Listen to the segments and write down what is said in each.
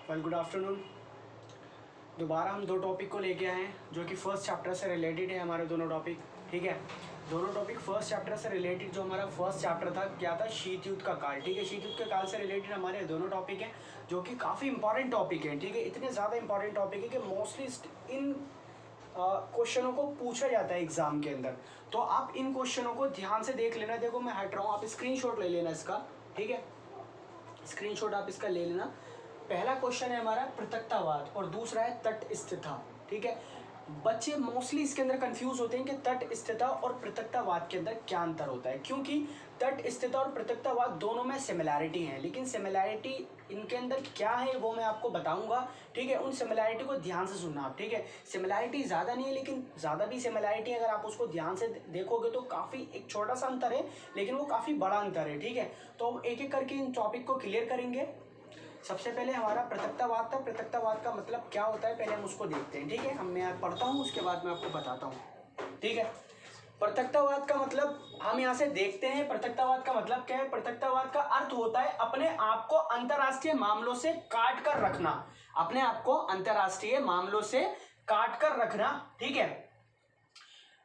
Well good afternoon. दोबारा हम दो टॉपिक को लेके आए हैं जो कि फर्स्ट चैप्टर से रिलेटेड है हमारे दोनों टॉपिक। ठीक है, दोनों टॉपिक फर्स्ट चैप्टर से रिलेटेड। जो हमारा फर्स्ट चैप्टर था क्या था, शीत युद्ध का काल। ठीक है, शीत युद्ध के काल से रिलेटेड हमारे दोनों टॉपिक हैं जो कि काफ़ी इंपॉर्टेंट टॉपिक हैं। ठीक है, इतने ज़्यादा इंपॉर्टेंट टॉपिक है कि मोस्टली इन क्वेश्चनों को पूछा जाता है एग्जाम के अंदर। तो आप इन क्वेश्चनों को ध्यान से देख लेना। देखो मैं हट रहा हूँ, आप स्क्रीनशॉट ले लेना इसका। ठीक है, स्क्रीनशॉट आप इसका ले लेना। पहला क्वेश्चन है हमारा पृथक्तावाद और दूसरा है तटस्थता। ठीक है, बच्चे मोस्टली इसके अंदर कंफ्यूज होते हैं कि तटस्थता और पृथक्तावाद के अंदर क्या अंतर होता है, क्योंकि तटस्थता और पृथक्तावाद दोनों में सिमिलैरिटी है, लेकिन सिमिलैरिटी इनके अंदर क्या है वो मैं आपको बताऊंगा। ठीक है, उन सिमिलैरिटी को ध्यान से सुनना आप। ठीक है, सिमिलैरिटी ज़्यादा नहीं है, लेकिन ज़्यादा भी सिमिलैरिटी अगर आप उसको ध्यान से देखोगे तो काफ़ी एक छोटा सा अंतर है, लेकिन वो काफ़ी बड़ा अंतर है। ठीक है, तो हम एक एक करके इन टॉपिक को क्लियर करेंगे। सबसे पहले हमारा पृथक्तावाद था। पृथक्तावाद का मतलब क्या होता है पहले हम उसको देखते हैं। ठीक है, मैं पढ़ता हूँ उसके बाद मैं आपको बताता हूँ। ठीक है, पृथक्तावाद का मतलब हम यहाँ से देखते हैं। पृथक्तावाद का मतलब क्या है? पृथक्तावाद का अर्थ होता है अपने आप को अंतर्राष्ट्रीय मामलों से काट कर रखना। अपने आप को अंतर्राष्ट्रीय मामलों से काट कर रखना। ठीक है,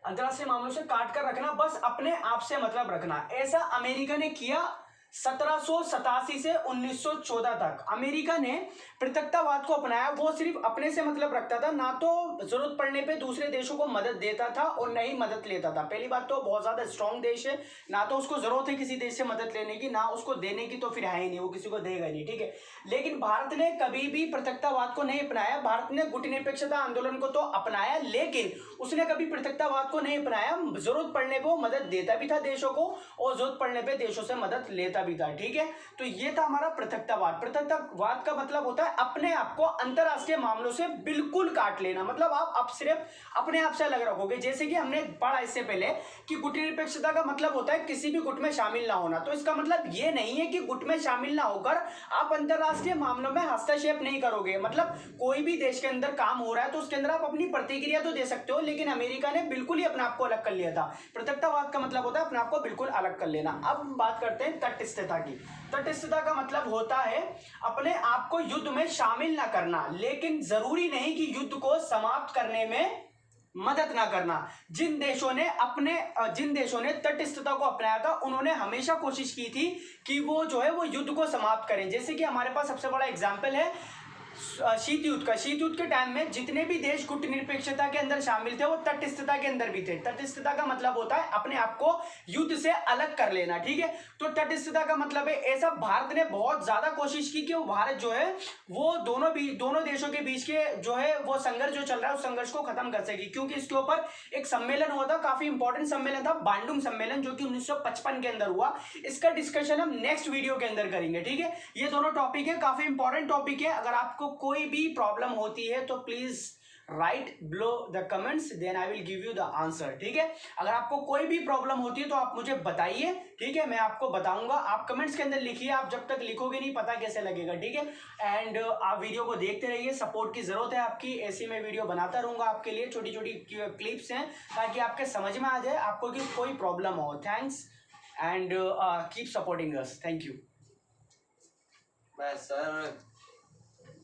अंतर्राष्ट्रीय मामलों से काट कर रखना, बस अपने आप से मतलब रखना। ऐसा अमेरिका ने किया 1787 से 1914 तक। अमेरिका ने पृथक्तावाद को अपनाया। वो सिर्फ अपने से मतलब रखता था, ना तो जरूरत पड़ने पे दूसरे देशों को मदद देता था और न ही मदद लेता था। पहली बात तो बहुत ज्यादा स्ट्रांग देश है, ना तो उसको जरूरत है किसी देश से मदद लेने की, ना उसको देने की, तो फिर है ही नहीं, वो किसी को देगा नहीं। ठीक है, लेकिन भारत ने कभी भी पृथक्तावाद को नहीं अपनाया। भारत ने गुटनिरपेक्षता आंदोलन को तो अपनाया, लेकिन उसने कभी पृथक्तावाद को नहीं अपनाया। जरूरत पड़ने पे वो मदद देता भी था देशों को और जरूरत पड़ने पे देशों से मदद लेता भी था। ठीक है, तो ये था हमारा पृथक्तावाद। पृथक्तावाद का मतलब होता है अपने आप को अंतरराष्ट्रीय मामलों से बिल्कुल काट लेना। मतलब आप सिर्फ अपने आप से अलग रखोगे। जैसे कि हमने पढ़ा इससे पहले कि गुटनिरपेक्षता का मतलब होता है किसी भी गुट में शामिल ना होना। तो इसका मतलब ये नहीं है कि गुट में शामिल ना होकर आप अंतरराष्ट्रीय मामलों में हस्तक्षेप नहीं करोगे। मतलब कोई भी देश के अंदर काम हो रहा है तो उसके अंदर आप अपनी प्रतिक्रिया तो दे सकते हो, लेकिन अमेरिका ने बिल्कुल ही अपने आप को अलग कर लिया था। पृथक्तावाद का मतलब होता है अपने आप को बिल्कुल अलग कर लेना। अब बात करते हैं तटस्थता की। तटस्थता का मतलब होता है अपने आप को युद्ध में शामिल ना करना, लेकिन जरूरी नहीं कि युद्ध को समाप्त करने में मदद ना करना। जिन देशों ने तटस्थता को अपनाया था उन्होंने हमेशा कोशिश की थी कि वो जो है वो युद्ध को समाप्त करें। जैसे कि हमारे पास सबसे बड़ा एग्जाम्पल है शीत युद्ध का। शीत युद्ध के टाइम में जितने भी देश गुटनिरपेक्षता के अंदर शामिल थे वो तटस्थता के अंदर भी थे। तटस्थता का मतलब होता है अपने आप को युद्ध से अलग कर लेना। ठीक है, तो तटस्थता का मतलब है ऐसा भारत ने बहुत ज्यादा कोशिश की कि वो भारत जो है वो दोनों देशों के बीच के जो है वो संघर्ष जो चल रहा है उस संघर्ष को खत्म कर सके। क्योंकि इसके ऊपर एक सम्मेलन हुआ था, काफी इंपॉर्टेंट सम्मेलन था, बांडुंग सम्मेलन, जो कि 1955 के अंदर हुआ। इसका डिस्कशन हम नेक्स्ट वीडियो के अंदर करेंगे। ठीक है, ये दोनों टॉपिक है, काफी इंपॉर्टेंट टॉपिक है। अगर आपको कोई भी प्रॉब्लम होती है तो please write below the comments, then I will give you the answer. ठीक है, अगर आपको कोई भी प्रॉब्लम होती है तो आप मुझे बताइए। ठीक है, मैं आपको बताऊंगा। आप कमेंट्स के अंदर लिखिए, आप जब तक लिखोगे नहीं पता कैसे लगेगा। ठीक है, एंड आप वीडियो को देखते रहिए, सपोर्ट की जरूरत है आपकी। ऐसी मैं वीडियो बनाता रहूंगा आपके लिए, छोटी छोटी क्लिप्स हैं ताकि आपके समझ में आ जाए आपको कि कोई प्रॉब्लम हो। Thanks and keep supporting us. Thank you. बस सर